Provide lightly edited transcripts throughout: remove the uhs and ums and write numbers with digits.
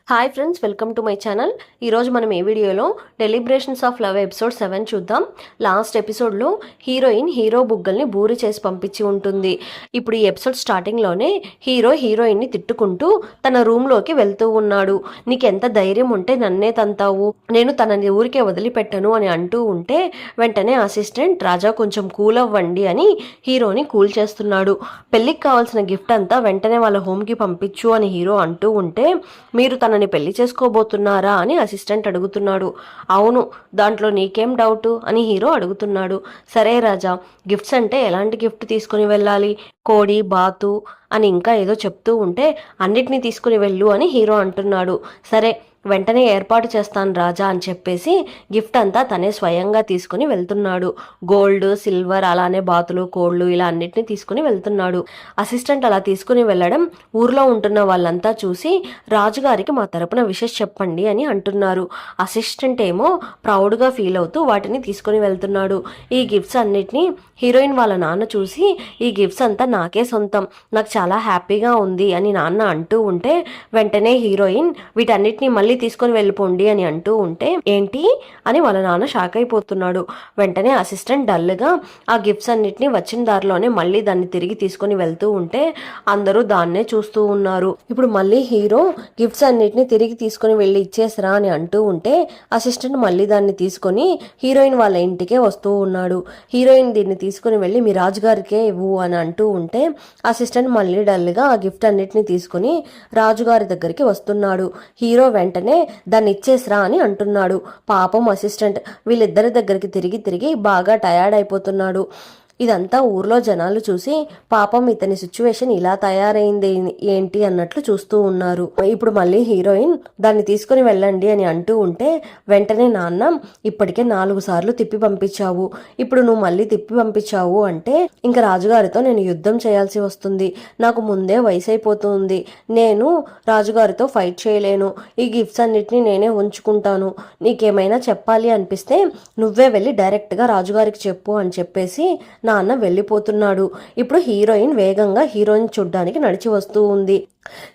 Hi friends, welcome to my channel. ఈరోజు మనం ఈ వీడియోలో డెలిబ్రేషన్స్ ఆఫ్ లవ్ ఎపిసోడ్ 7 చూద్దాం. లాస్ట్ ఎపిసోడ్లో హీరోయిన్ హీరో బుగ్గల్ని బూరి చేసి పంపించి ఉంటుంది. ఇప్పుడు ఈ ఎపిసోడ్ స్టార్టింగ్లోనే హీరోయిన్ని తిట్టుకుంటూ తన రూమ్లోకి వెళ్తూ ఉన్నాడు. నీకెంత ధైర్యం ఉంటే నన్నే తంతావు, నేను తనని ఊరికే వదిలిపెట్టను అని అంటూ ఉంటే వెంటనే అసిస్టెంట్ రాజా కొంచెం కూల్ అవ్వండి అని హీరోని కూల్ చేస్తున్నాడు. పెళ్ళికి కావాల్సిన గిఫ్ట్ అంతా వెంటనే వాళ్ళ హోమ్కి పంపించు అని హీరో అంటూ ఉంటే, మీరు తనని పెళ్లి చేసుకోబోతున్నారా అని అసిస్టెంట్ అడుగుతున్నాడు. అవును, దాంట్లో నీకేం డౌటు అని హీరో అడుగుతున్నాడు. సరే రాజా, గిఫ్ట్స్ అంటే ఎలాంటి గిఫ్ట్ తీసుకుని వెళ్ళాలి? కోడి, బాతు అని ఇంకా ఏదో చెప్తూ ఉంటే అన్నిటినీ తీసుకుని వెళ్ళు అని హీరో అంటున్నాడు. సరే, వెంటనే ఏర్పాటు చేస్తాను రాజా అని చెప్పేసి గిఫ్ట్ అంతా తనే స్వయంగా తీసుకుని వెళ్తున్నాడు. గోల్డ్, సిల్వర్, అలానే బాతులు, కోళ్ళు ఇలా అన్నిటినీ తీసుకుని వెళ్తున్నాడు. అసిస్టెంట్ అలా తీసుకుని వెళ్ళడం ఊర్లో ఉంటున్న వాళ్ళంతా చూసి రాజుగారికి మా తరపున విషెస్ చెప్పండి అని అంటున్నారు. అసిస్టెంట్ ఏమో ప్రౌడ్గా ఫీల్ అవుతూ వాటిని తీసుకుని వెళ్తున్నాడు. ఈ గిఫ్ట్స్ అన్నిటినీ హీరోయిన్ వాళ్ళ నాన్న చూసి, ఈ గిఫ్ట్స్ అంతా నాకే సొంతం, నాకు చాలా హ్యాపీగా ఉంది అని నాన్న అంటూ ఉంటే వెంటనే హీరోయిన్ వీటన్నిటిని మళ్ళీ తీసుకొని వెళ్ళిపోండి అని అంటూ ఉంటే ఏంటి అని వాళ్ళ నాన్న షాక్ అయిపోతున్నాడు. వెంటనే అసిస్టెంట్ డల్గా ఆ గిఫ్ట్స్ అన్నిటిని వచ్చిన దారిలోనే మళ్ళీ దాన్ని తిరిగి తీసుకొని వెళ్తూ ఉంటే అందరూ దాన్నే చూస్తూ ఉన్నారు. ఇప్పుడు మళ్ళీ హీరో గిఫ్ట్స్ అన్నిటిని తిరిగి తీసుకొని వెళ్ళి ఇచ్చేసరా అని అంటూ ఉంటే అసిస్టెంట్ మళ్ళీ దాన్ని తీసుకొని హీరోయిన్ వాళ్ళ ఇంటికే వస్తూ ఉన్నాడు. హీరోయిన్ దీన్ని తీసుకుని వెళ్ళి మీ రాజుగారికే ఇవ్వు అని అంటూ ఉంటే అసిస్టెంట్ మళ్ళీ డల్గా ఆ గిఫ్ట్ అన్నిటిని తీసుకుని రాజుగారి దగ్గరికి వస్తున్నాడు. హీరో వెంటనే దాన్ని ఇచ్చేసరా అని అంటున్నాడు. పాపం అసిస్టెంట్ వీళ్ళిద్దరి దగ్గరికి తిరిగి తిరిగి బాగా టయర్డ్ అయిపోతున్నాడు. ఇదంతా ఊర్లో జనాలు చూసి పాపం ఇతని సిచ్యువేషన్ ఇలా తయారైంది ఏంటి అన్నట్లు చూస్తూ ఉన్నారు. ఇప్పుడు మళ్ళీ హీరోయిన్ దాన్ని తీసుకుని వెళ్ళండి అని అంటూ ఉంటే వెంటనే నాన్న ఇప్పటికే 4 సార్లు తిప్పి పంపించావు, ఇప్పుడు నువ్వు మళ్ళీ తిప్పి పంపించావు అంటే ఇంకా రాజుగారితో నేను యుద్ధం చేయాల్సి వస్తుంది, నాకు ముందే వయసు అయిపోతుంది, నేను రాజుగారితో ఫైట్ చేయలేను, ఈ గిఫ్ట్స్ అన్నిటినీ నేనే ఉంచుకుంటాను, నీకేమైనా చెప్పాలి అనిపిస్తే నువ్వే వెళ్ళి డైరెక్ట్గా రాజుగారికి చెప్పు అని చెప్పేసి నాన్న వెళ్ళిపోతున్నాడు. ఇప్పుడు హీరోయిన్ వేగంగా హీరోయిన్ చూడ్డానికి నడిచి వస్తూ ఉంది.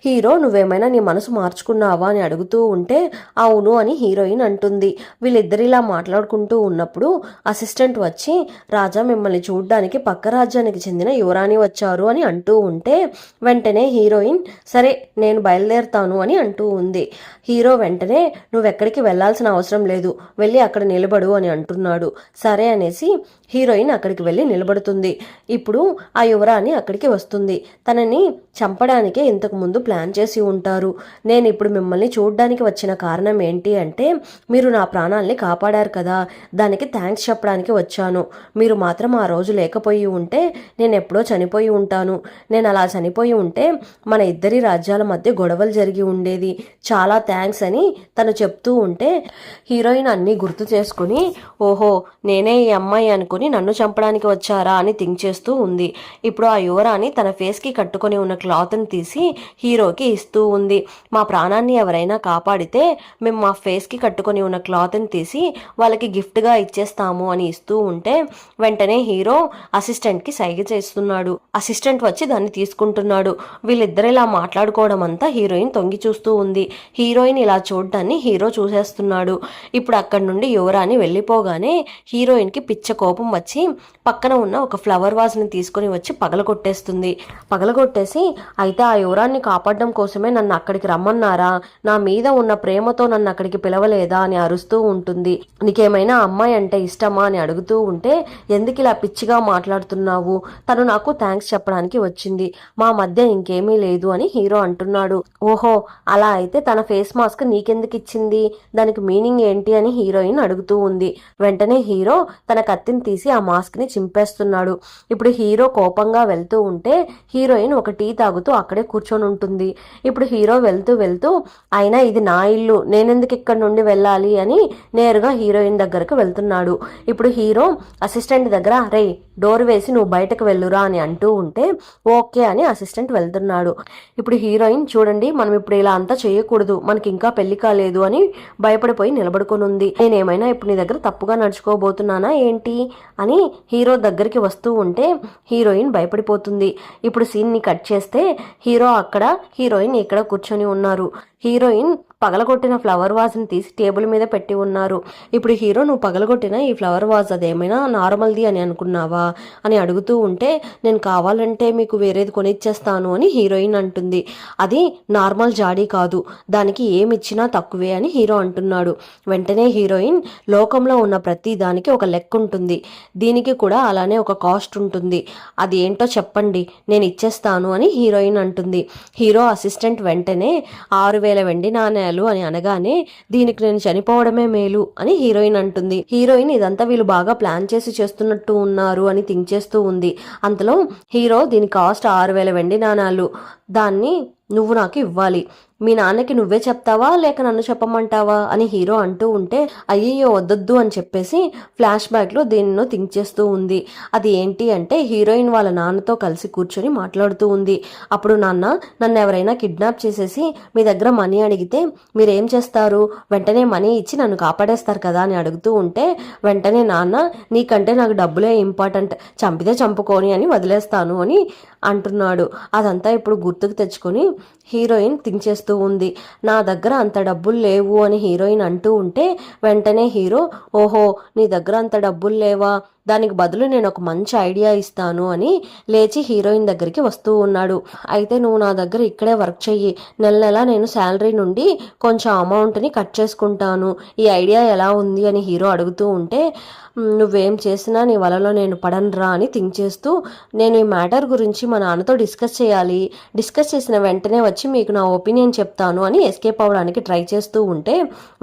హీరో నువ్వేమైనా నీ మనసు మార్చుకున్నావా అని అడుగుతూ ఉంటే అవును అని హీరోయిన్ అంటుంది. వీళ్ళిద్దరిలా మాట్లాడుకుంటూ ఉన్నప్పుడు అసిస్టెంట్ వచ్చి రాజా మిమ్మల్ని చూడ్డానికి పక్క రాజ్యానికి చెందిన యువరాణి వచ్చారు అని అంటూ ఉంటే వెంటనే హీరోయిన్ సరే నేను బయలుదేరుతాను అని అంటూ ఉంది. హీరో వెంటనే నువ్వెక్కడికి వెళ్లాల్సిన అవసరం లేదు, వెళ్ళి అక్కడ నిలబడు అని అంటున్నాడు. సరే అనేసి హీరోయిన్ అక్కడికి వెళ్ళి నిలబడుతుంది. ఇప్పుడు ఆ యువరాణి అక్కడికి వస్తుంది. తనని చంపడానికే ఇంతకు ముందు ప్లాన్ చేసి ఉంటారు. నేను ఇప్పుడు మిమ్మల్ని చూడ్డానికి వచ్చిన కారణం ఏంటి అంటే మీరు నా ప్రాణాల్ని కాపాడారు కదా, దానికి థ్యాంక్స్ చెప్పడానికి వచ్చాను. మీరు మాత్రం ఆ రోజు లేకపోయి ఉంటే నేను ఎప్పుడో చనిపోయి ఉంటాను. నేను అలా చనిపోయి ఉంటే మన ఇద్దరి రాజ్యాల మధ్య గొడవలు జరిగి ఉండేది, చాలా థ్యాంక్స్ అని తను చెప్తూ ఉంటే హీరోయిన్ అన్నీ గుర్తు చేసుకుని ఓహో నేనే ఈ అమ్మాయి అనుకుని నన్ను చంపడానికి వచ్చారా అని థింక్ చేస్తూ ఉంది. ఇప్పుడు ఆ యువరాణి తన ఫేస్కి కట్టుకొని ఉన్న క్లాత్ని తీసి హీరోకి ఇస్తూ ఉంది. మా ప్రాణాన్ని ఎవరైనా కాపాడితే మేము మా ఫేస్కి కట్టుకొని ఉన్న క్లాత్ని తీసి వాళ్ళకి గిఫ్ట్గా ఇచ్చేస్తాము అని ఇస్తూ ఉంటే వెంటనే హీరో అసిస్టెంట్కి సైగ చేస్తున్నాడు. అసిస్టెంట్ వచ్చి దాన్ని తీసుకుంటున్నాడు. వీళ్ళిద్దరు ఇలా మాట్లాడుకోవడం అంతా హీరోయిన్ తొంగి చూస్తూ ఉంది. హీరోయిన్ ఇలా చూడ్డాన్ని హీరో చూసేస్తున్నాడు. ఇప్పుడు అక్కడి నుండి యువరాణి వెళ్ళిపోగానే హీరోయిన్కి పిచ్చ కోపం వచ్చి పక్కన ఉన్న ఒక ఫ్లవర్ వాజ్ని తీసుకుని వచ్చి పగలగొట్టేస్తుంది. పగలగొట్టేసి అయితే ఆ యువరాన్ని కాపాడడం కోసమే నన్ను అక్కడికి రమ్మన్నారా, నా మీద ఉన్న ప్రేమతో నన్ను అక్కడికి పిలవలేదా అని అరుస్తూ ఉంటుంది. నీకేమైనా అమ్మాయి అంటే ఇష్టమా అని అడుగుతూ ఉంటే ఎందుకు ఇలా పిచ్చిగా మాట్లాడుతున్నావు, తను నాకు థ్యాంక్స్ చెప్పడానికి వచ్చింది, మా మధ్య ఇంకేమీ లేదు అని హీరో అంటున్నాడు. ఓహో అలా అయితే తన ఫేస్ మాస్క్ నీకెందుకు ఇచ్చింది, దానికి మీనింగ్ ఏంటి అని హీరోయిన్ అడుగుతూ ఉంది. వెంటనే హీరో తన కత్తిని తీసి ఆ మాస్క్ని చింపేస్తున్నాడు. ఇప్పుడు హీరో కోపంగా వెళ్తూ ఉంటే హీరోయిన్ ఒక టీ తాగుతూ అక్కడే కూర్చొని ఉంటుంది. ఇప్పుడు హీరో వెళ్తూ వెళ్తూ అయినా ఇది నా ఇల్లు, నేనెందుకు ఇక్కడి నుండి వెళ్ళాలి అని నేరుగా హీరోయిన్ దగ్గరకు వెళ్తున్నాడు. ఇప్పుడు హీరో అసిస్టెంట్ దగ్గర రే డోర్ వేసి నువ్వు బయటకు వెళ్ళురా అని అంటూ ఉంటే ఓకే అని అసిస్టెంట్ వెళ్తున్నాడు. ఇప్పుడు హీరోయిన్ చూడండి మనం ఇప్పుడు ఇలా అంతా చేయకూడదు, మనకి ఇంకా పెళ్లి కాలేదు అని భయపడిపోయి నిలబడుకొని ఉంది. నేనేమైనా ఇప్పుడు నీ దగ్గర తప్పుగా నడుచుకోబోతున్నానా ఏంటి అని హీరో దగ్గరికి వస్తూ ఉంటే హీరోయిన్ భయపడిపోతుంది. ఇప్పుడు సీన్ని కట్ చేస్తే హీరో అక్కడ, హీరోయిన్ ఇక్కడ కూర్చొని ఉన్నారు. హీరోయిన్ పగలగొట్టిన ఫ్లవర్ వాజ్ని తీసి టేబుల్ మీద పెట్టి ఉన్నారు. ఇప్పుడు హీరో, నువ్వు పగలగొట్టిన ఈ ఫ్లవర్ వాజ్ అదేమైనా నార్మల్ది అని అనుకున్నావా అని అడుగుతూ ఉంటే, నేను కావాలంటే మీకు వేరేది కొనిచ్చేస్తాను అని హీరోయిన్ అంటుంది. అది నార్మల్ జాడీ కాదు, దానికి ఏమిచ్చినా తక్కువే అని హీరో అంటున్నాడు. వెంటనే హీరోయిన్, లోకంలో ఉన్న ప్రతి దానికి ఒక లెక్క ఉంటుంది, దీనికి కూడా అలానే ఒక కాస్ట్ ఉంటుంది, అది ఏంటో చెప్పండి నేను ఇచ్చేస్తాను అని హీరోయిన్ అంటుంది. హీరో అసిస్టెంట్ వెంటనే 6,000 వెండి నాణేలు అని అనగానే, దీనికి నేను చనిపోవడమే మేలు అని హీరోయిన్ అంటుంది. హీరోయిన్ ఇదంతా వీళ్ళు బాగా ప్లాన్ చేసి చేస్తున్నట్టు ఉన్నారు అని థింక్ చేస్తూ ఉంది. అంతలో హీరో, దీని కాస్ట్ 6,000 వెండి నాణాలు, దాన్ని నువ్వు నాకు ఇవ్వాలి, మీ నాన్నకి నువ్వే చెప్తావా లేక నన్ను చెప్పమంటావా అని హీరో అంటూ ఉంటే, అయ్యయ్యో వద్దొద్దు అని చెప్పేసి ఫ్లాష్ బ్యాక్లో దేనినో థింక్ చేస్తూ ఉంది. అది ఏంటి అంటే, హీరోయిన్ వాళ్ళ నాన్నతో కలిసి కూర్చొని మాట్లాడుతూ ఉంది. అప్పుడు, నాన్న, నన్ను ఎవరైనా కిడ్నాప్ చేసేసి మీ దగ్గర మనీ అడిగితే మీరేం చేస్తారు, వెంటనే మనీ ఇచ్చి నన్ను కాపాడేస్తారు కదా అని అడుగుతూ ఉంటే, వెంటనే నాన్న, నీకంటే నాకు డబ్బులే ఇంపార్టెంట్, చంపితే చంపుకొని అని వదిలేస్తాను అని అంటున్నాడు. అదంతా ఇప్పుడు గుర్తుకు తెచ్చుకొని హీరోయిన్ థింక్ చేస్తూ ఉంది. నా దగ్గర అంత డబ్బులు లేవు అని హీరోయిన్ అంటూ ఉంటే, వెంటనే హీరో, ఓహో నీ దగ్గర అంత డబ్బులు లేవా, దానికి బదులు నేను ఒక మంచి ఐడియా ఇస్తాను అని లేచి హీరోయిన్ దగ్గరికి వస్తూ ఉన్నాడు. అయితే నువ్వు నా దగ్గర ఇక్కడే వర్క్ చెయ్యి, నెల నెల నేను శాలరీ నుండి కొంచెం అమౌంట్ని కట్ చేసుకుంటాను, ఈ ఐడియా ఎలా ఉంది అని హీరో అడుగుతూ ఉంటే, నువ్వేం చేసినా నీ వలలో నేను పడనురా అని థింక్ చేస్తూ, నేను ఈ మ్యాటర్ గురించి మా నాన్నతో డిస్కస్ చేయాలి, డిస్కస్ చేసిన వెంటనే వచ్చి మీకు నా ఒపీనియన్ చెప్తాను అని ఎస్కేప్ అవ్వడానికి ట్రై చేస్తూ ఉంటే,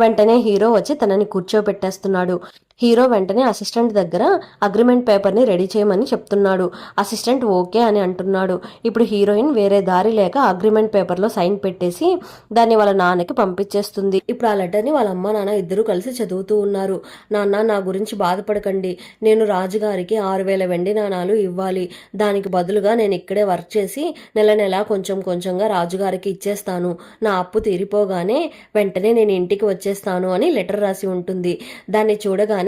వెంటనే హీరో వచ్చి తనని కూర్చోబెట్టేస్తున్నాడు. హీరో వెంటనే అసిస్టెంట్ దగ్గర అగ్రిమెంట్ పేపర్ని రెడీ చేయమని చెప్తున్నాడు. అసిస్టెంట్ ఓకే అని అంటున్నాడు. ఇప్పుడు హీరోయిన్ వేరే దారి లేక అగ్రిమెంట్ పేపర్లో సైన్ పెట్టేసి దాన్ని వాళ్ళ నాన్నకి పంపించేస్తుంది. ఇప్పుడు ఆ లెటర్ని వాళ్ళ అమ్మ నాన్న ఇద్దరు కలిసి చదువుతూ ఉన్నారు. నాన్న, నా గురించి బాధపడకండి, నేను రాజుగారికి 6,000 వెండి నాణాలు ఇవ్వాలి, దానికి బదులుగా నేను ఇక్కడే వర్క్ చేసి నెల నెలా కొంచెం కొంచెంగా రాజుగారికి ఇచ్చేస్తాను, నా అప్పు తీరిపోగానే వెంటనే నేను ఇంటికి వచ్చేస్తాను అని లెటర్ రాసి ఉంటుంది. దాన్ని చూడగానే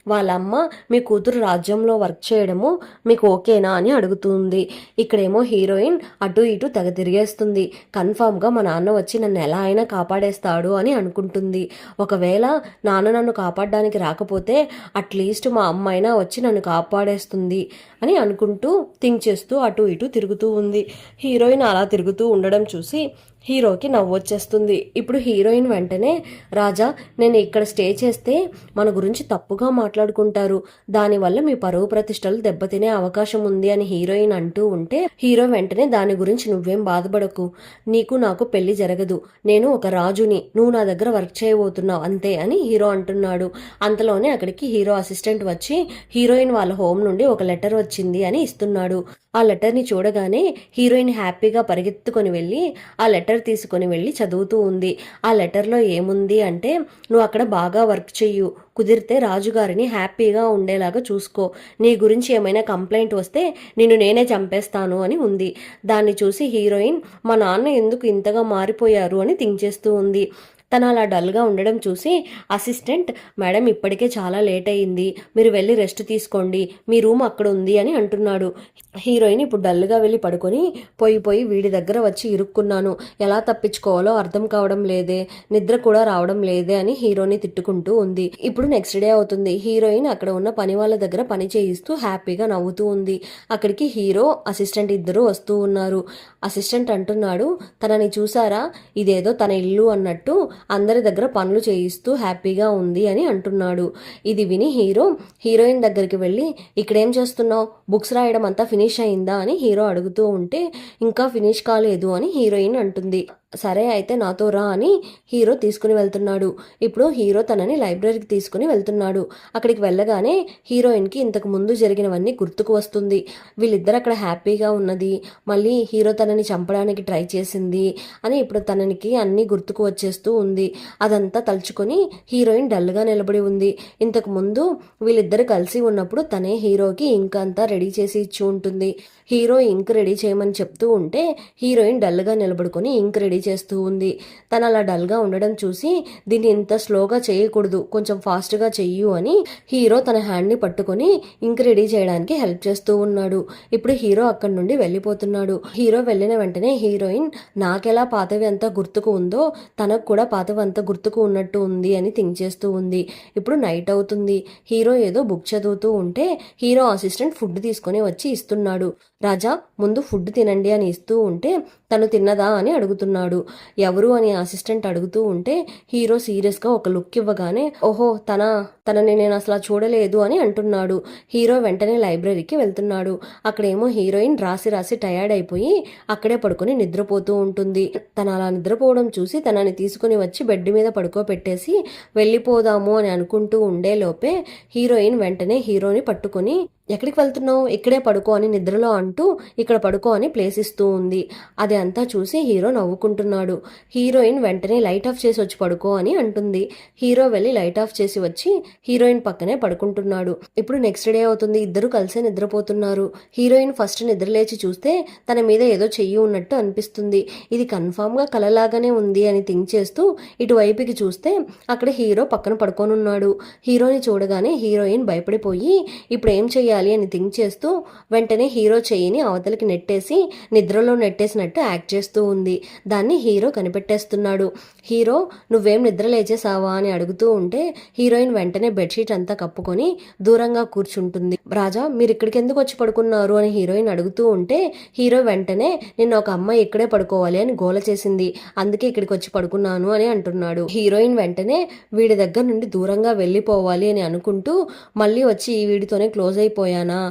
వాళ్ళ అమ్మ, మీ కూతురు రాజ్యంలో వర్క్ చేయడము మీకు ఓకేనా అని అడుగుతుంది. ఇక్కడేమో హీరోయిన్ అటు ఇటు తెగ తిరిగేస్తుంది. కన్ఫామ్గా మా నాన్న వచ్చి నన్ను ఎలా అయినా కాపాడేస్తాడు అని అనుకుంటుంది. ఒకవేళ నాన్న నన్ను కాపాడడానికి రాకపోతే అట్లీస్ట్ మా అమ్మ అయినా వచ్చి నన్ను కాపాడేస్తుంది అని అనుకుంటూ థింక్ చేస్తూ అటు ఇటు తిరుగుతూ ఉంది. హీరోయిన్ అలా తిరుగుతూ ఉండడం చూసి హీరోకి నవ్వొచ్చేస్తుంది. ఇప్పుడు హీరోయిన్ వెంటనే, రాజా, నేను ఇక్కడ స్టే చేస్తే మన గురించి తప్పుగా మాట్లాడుకుంటారు, దానివల్ల మీ పరువు ప్రతిష్టలు దెబ్బతినే అవకాశం ఉంది అని హీరోయిన్ అంటూ ఉంటే, హీరో వెంటనే, దాని గురించి నువ్వేం బాధపడకు, నీకు నాకు పెళ్లి జరగదు, నేను ఒక రాజుని, నువ్వు నా దగ్గర వర్క్ చేయబోతున్నావు అంతే అని హీరో అంటున్నాడు. అంతలోనే అక్కడికి హీరో అసిస్టెంట్ వచ్చి హీరోయిన్ వాళ్ళ హోమ్ నుండి ఒక లెటర్ వచ్చింది అని ఇస్తున్నాడు. ఆ లెటర్ని చూడగానే హీరోయిన్ హ్యాపీగా పరిగెత్తుకొని వెళ్ళి ఆ లెటర్ తీసుకొని వెళ్ళి చదువుతూ ఉంది. ఆ లెటర్లో ఏముంది అంటే, నువ్వు అక్కడ బాగా వర్క్ చెయ్యు, కుదిరితే రాజుగారిని హ్యాపీగా ఉండేలాగా చూసుకో, నీ గురించి ఏమైనా కంప్లైంట్ వస్తే నిన్ను నేనే చంపేస్తాను అని ఉంది. దాన్ని చూసి హీరోయిన్, మా నాన్న ఎందుకు ఇంతగా మారిపోయారు అని థింక్ చేస్తూ ఉంది. తను అలా డల్గా ఉండడం చూసి అసిస్టెంట్, మేడం ఇప్పటికే చాలా లేట్ అయ్యింది, మీరు వెళ్ళి రెస్ట్ తీసుకోండి, మీ రూమ్ అక్కడ ఉంది అని అంటున్నాడు. హీరోయిన్ ఇప్పుడు డల్గా వెళ్ళి పడుకొని పోయి వీడి దగ్గర వచ్చి ఇరుక్కున్నాను, ఎలా తప్పించుకోవాలో అర్థం కావడం లేదే, నిద్ర కూడా రావడం లేదే అని హీరోని తిట్టుకుంటూ ఉంది. ఇప్పుడు నెక్స్ట్ డే అవుతుంది. హీరోయిన్ అక్కడ ఉన్న పని వాళ్ళ దగ్గర పని చేయిస్తూ హ్యాపీగా నవ్వుతూ ఉంది. అక్కడికి హీరో అసిస్టెంట్ ఇద్దరు వస్తూ ఉన్నారు. అసిస్టెంట్ అంటున్నాడు, తనని చూసారా, ఇదేదో తన ఇల్లు అన్నట్టు అందరి దగ్గర పనులు చేయిస్తూ హ్యాపీగా ఉంది అని అంటున్నాడు. ఇది విని హీరో హీరోయిన్ దగ్గరికి వెళ్ళి, ఇక్కడేం చేస్తున్నావు, బుక్స్ రాయడం అంతా ఫినిష్ అయిందా అని హీరో అడుగుతూ ఉంటే, ఇంకా ఫినిష్ కాలేదు అని హీరోయిన్ అంటుంది. సరే అయితే నాతో రా అని హీరో తీసుకుని వెళ్తున్నాడు. ఇప్పుడు హీరో తనని లైబ్రరీకి తీసుకుని వెళ్తున్నాడు. అక్కడికి వెళ్ళగానే హీరోయిన్కి ఇంతకు ముందు జరిగినవన్నీ గుర్తుకు వస్తుంది. వీళ్ళిద్దరు అక్కడ హ్యాపీగా ఉన్నది, మళ్ళీ హీరో తనని చంపడానికి ట్రై చేసింది అని ఇప్పుడు తననికి అన్నీ గుర్తుకు వచ్చేస్తూ ఉంది. అదంతా తలుచుకొని హీరోయిన్ డల్గా నిలబడి ఉంది. ఇంతకు ముందు వీళ్ళిద్దరు కలిసి ఉన్నప్పుడు తనే హీరోకి ఇంక్ అంతా రెడీ చేసి ఇచ్చి ఉంటుంది. హీరో ఇంక్ రెడీ చేయమని చెప్తూ ఉంటే హీరోయిన్ డల్గా నిలబడుకొని ఇంక్ రెడీ రెడీ చేస్తూ ఉంది. తను అలా డల్గా ఉండడం చూసి దీన్ని ఇంత స్లోగా చేయకూడదు, కొంచెం ఫాస్ట్గా చెయ్యు అని హీరో తన హ్యాండ్ని పట్టుకొని ఇంక రెడీ చేయడానికి హెల్ప్ చేస్తూ ఉన్నాడు. ఇప్పుడు హీరో అక్కడి నుండి వెళ్ళిపోతున్నాడు. హీరో వెళ్ళిన వెంటనే హీరోయిన్ నాకెలా పాతవి అంతా గుర్తుకు ఉందో తనకు కూడా పాతవి అంతా గుర్తుకు ఉన్నట్టు ఉంది అని థింక్ చేస్తూ ఉంది. ఇప్పుడు నైట్ అవుతుంది. హీరో ఏదో బుక్ చదువుతూ ఉంటే హీరో అసిస్టెంట్ ఫుడ్ తీసుకొని వచ్చి ఇస్తున్నాడు. రాజా ముందు ఫుడ్ తినండి అని ఇస్తూ ఉంటే తను తిన్నదా అని అడుగుతున్నాడు. ఎవరు అని అసిస్టెంట్ అడుగుతూ ఉంటే హీరో సీరియస్గా ఒక లుక్ ఇవ్వగానే ఓహో తనని నేను అసలు చూడలేదు అని అంటున్నాడు. హీరో వెంటనే లైబ్రరీకి వెళ్తున్నాడు. అక్కడేమో హీరోయిన్ రాసి రాసి టయర్డ్ అయిపోయి అక్కడే పడుకొని నిద్రపోతూ ఉంటుంది. తను అలా నిద్రపోవడం చూసి తనని తీసుకుని వచ్చి బెడ్ మీద పడుకోబెట్టేసి వెళ్ళిపోదాము అని అనుకుంటూ ఉండే లోపే హీరోయిన్ వెంటనే హీరోని పట్టుకొని ఎక్కడికి వెళ్తున్నావు, ఇక్కడే పడుకో అని నిద్రలో అంటూ ఇక్కడ పడుకో అని ప్లేస్ ఇస్తూ ఉంది. అది అంతా చూసి హీరో నవ్వుకుంటున్నాడు. హీరోయిన్ వెంటనే లైట్ ఆఫ్ చేసి వచ్చి పడుకో అని అంటుంది. హీరో వెళ్ళి లైట్ ఆఫ్ చేసి వచ్చి హీరోయిన్ పక్కనే పడుకుంటున్నాడు. ఇప్పుడు నెక్స్ట్ డే అవుతుంది. ఇద్దరు కలిసే నిద్రపోతున్నారు. హీరోయిన్ ఫస్ట్ నిద్రలేచి చూస్తే తన మీద ఏదో చెయ్యి ఉన్నట్టు అనిపిస్తుంది. ఇది కన్ఫామ్గా కలలాగానే ఉంది అని థింక్ చేస్తూ ఇటువైపుకి చూస్తే అక్కడ హీరో పక్కన పడుకోనున్నాడు. హీరోని చూడగానే హీరోయిన్ భయపడిపోయి ఇప్పుడు ఏం చెయ్యాలి అని థింక్ చేస్తూ వెంటనే హీరో చెయ్యిని అవతలికి నెట్టేసి నిద్రలో నెట్టేసినట్టు యాక్ట్ చేస్తూ ఉంది. దాన్ని హీరో కనిపెట్టేస్తున్నాడు. హీరో నువ్వేం నిద్ర లేచేసావా అని అడుగుతూ ఉంటే హీరోయిన్ వెంటనే బెడ్షీట్ అంతా కప్పుకొని దూరంగా కూర్చుంటుంది. రాజా మీరు ఇక్కడికి ఎందుకు వచ్చి పడుకున్నారు అని హీరోయిన్ అడుగుతూ ఉంటే హీరో వెంటనే నిన్న ఒక అమ్మాయి ఇక్కడే పడుకోవాలి అని గోల చేసింది, అందుకే ఇక్కడికి వచ్చి పడుకున్నాను అని అంటున్నాడు. హీరోయిన్ వెంటనే వీడి దగ్గర నుండి దూరంగా వెళ్ళిపోవాలి అని అనుకుంటూ మళ్ళీ వచ్చి వీడితోనే క్లోజ్ అయిపోయానా,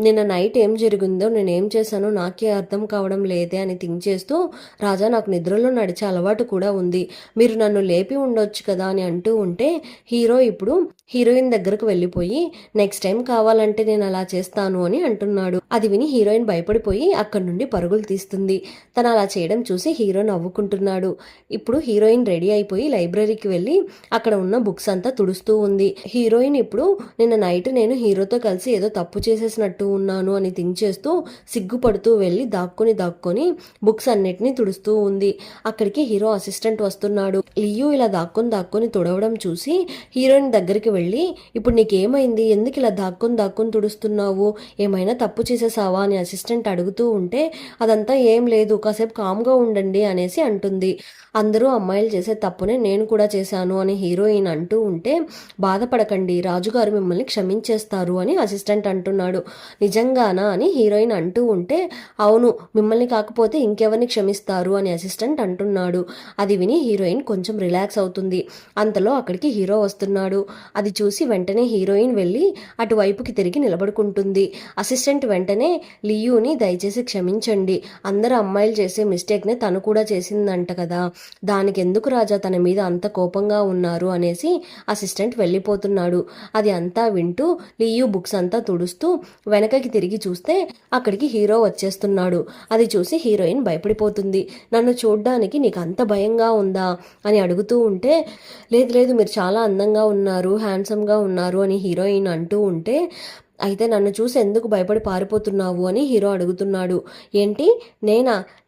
నిన్న నైట్ ఏం జరిగిందో నేనేం చేశానో నాకే అర్థం కావడం లేదే అని థింక్ చేస్తూ రాజా నాకు నిద్రలో నడిచే అలవాటు కూడా ఉంది, మీరు నన్ను లేపి ఉండొచ్చు కదా అని అంటూ ఉంటే హీరో ఇప్పుడు హీరోయిన్ దగ్గరకు వెళ్ళిపోయి నెక్స్ట్ టైం కావాలంటే నేను అలా చేస్తాను అని అంటున్నాడు. అది విని హీరోయిన్ భయపడిపోయి అక్కడి నుండి పరుగులు తీస్తుంది. తను అలా చేయడం చూసి హీరో నవ్వుకుంటున్నాడు. ఇప్పుడు హీరోయిన్ రెడీ అయిపోయి లైబ్రరీకి వెళ్ళి అక్కడ ఉన్న బుక్స్ అంతా తుడుస్తూ ఉంది. హీరోయిన్ ఇప్పుడు నిన్న నైట్ నేను హీరోతో కలిసి ఏదో తప్పు చేసేసినట్టు ఉన్నాను అని థింక్ చేస్తూ సిగ్గుపడుతూ వెళ్ళి దాక్కొని బుక్స్ అన్నిటినీ తుడుస్తూ ఉంది. అక్కడికి హీరో అసిస్టెంట్ వస్తున్నాడు. లియు ఇలా దాక్కొని తుడవడం చూసి హీరోయిన్ దగ్గరికి వెళ్ళి ఇప్పుడు నీకేమైంది, ఎందుకు ఇలా దాక్కొని తుడుస్తున్నావు, ఏమైనా తప్పు చేసేసావా అని అసిస్టెంట్ అడుగుతూ ఉంటే అదంతా ఏం లేదు, కాసేపు కామ్గా ఉండండి అనేసి అంటుంది. అందరూ అమ్మాయిలు చేసే తప్పునే నేను కూడా చేశాను అని హీరోయిన్ అంటూ ఉంటే బాధపడకండి, రాజుగారు మిమ్మల్ని క్షమించేస్తారు అని అసిస్టెంట్ అంటున్నాడు. నిజంగానా అని హీరోయిన్ అంటూ ఉంటే అవును, మిమ్మల్ని కాకపోతే ఇంకెవరిని క్షమిస్తారు అని అసిస్టెంట్ అంటున్నాడు. అది విని హీరోయిన్ కొంచెం రిలాక్స్ అవుతుంది. అంతలో అక్కడికి హీరో వస్తున్నాడు. అది చూసి వెంటనే హీరోయిన్ వెళ్ళి అటువైపుకి తిరిగి నిలబడుకుంటుంది. అసిస్టెంట్ వెంటనే లియూని దయచేసి క్షమించండి, అందరు అమ్మాయిలు చేసే మిస్టేక్నే తను కూడా చేసిందంట కదా, దానికి ఎందుకు రాజా తన మీద అంత కోపంగా ఉన్నారు అనేసి అసిస్టెంట్ వెళ్ళిపోతున్నాడు. అది అంతా వింటూ లియూ బుక్స్ అంతా తుడుస్తూ వెనకకి తిరిగి చూస్తే అక్కడికి హీరో వచ్చేస్తున్నాడు. అది చూసి హీరోయిన్ భయపడిపోతుంది. నన్ను చూడ్డానికి నీకు అంత భయంగా ఉందా అని అడుగుతూ ఉంటే లేదు మీరు చాలా అందంగా ఉన్నారు, హ్యాండ్సమ్గా ఉన్నారు అని హీరోయిన్ అంటూ ఉంటే అయితే నన్ను చూసి ఎందుకు భయపడి పారిపోతున్నావు అని హీరో అడుగుతున్నాడు. ఏంటి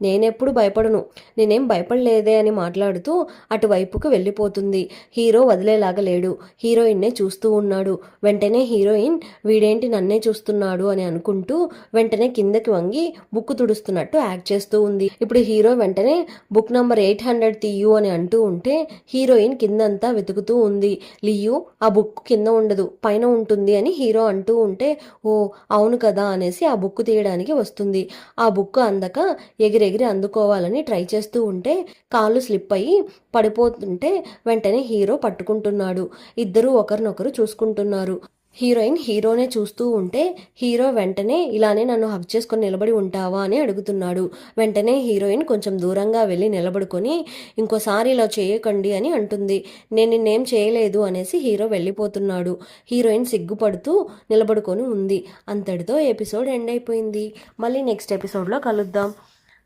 నేనెప్పుడు భయపడను, నేనేం భయపడలేదే అని మాట్లాడుతూ అటువైపుకు వెళ్ళిపోతుంది. హీరో వదిలేలాగా లేడు, హీరోయిన్నే చూస్తూ ఉన్నాడు. వెంటనే హీరోయిన్ వీడేంటి నన్నే చూస్తున్నాడు అని అనుకుంటూ వెంటనే కిందకి వంగి బుక్ తుడుస్తున్నట్టు యాక్ట్ చేస్తూ ఉంది. ఇప్పుడు హీరో వెంటనే బుక్ నంబర్ 800 తీయు అని అంటూ ఉంటే హీరోయిన్ కిందంతా వెతుకుతూ ఉంది. లియు ఆ బుక్ కింద ఉండదు పైన ఉంటుంది అని హీరో అంటూ ఉంటే ఓ అవును కదా అనేసి ఆ బుక్ తీయడానికి వస్తుంది. ఆ బుక్ అందక ఎగిరెగిరి అందుకోవాలని ట్రై చేస్తూ ఉంటే కాళ్ళు స్లిప్ అయ్యి పడిపోతుంటే వెంటనే హీరో పట్టుకుంటున్నాడు. ఇద్దరూ ఒకరినొకరు చూసుకుంటున్నారు. హీరోయిన్ హీరోనే చూస్తూ ఉంటే హీరో వెంటనే ఇలానే నన్ను హగ్ చేసుకొని నిలబడి ఉంటావా అని అడుగుతున్నాడు. వెంటనే హీరోయిన్ కొంచెం దూరంగా వెళ్ళి నిలబడుకొని ఇంకోసారి ఇలా చేయకండి అని అంటుంది. నేను నిన్నేం చేయలేదు అనేసి హీరో వెళ్ళిపోతున్నాడు. హీరోయిన్ సిగ్గుపడుతూ నిలబడుకొని ఉంది. అంతటితో ఎపిసోడ్ ఎండ్ అయిపోయింది. మళ్ళీ నెక్స్ట్ ఎపిసోడ్లో కలుద్దాం.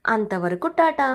అంతవరకు టాటా.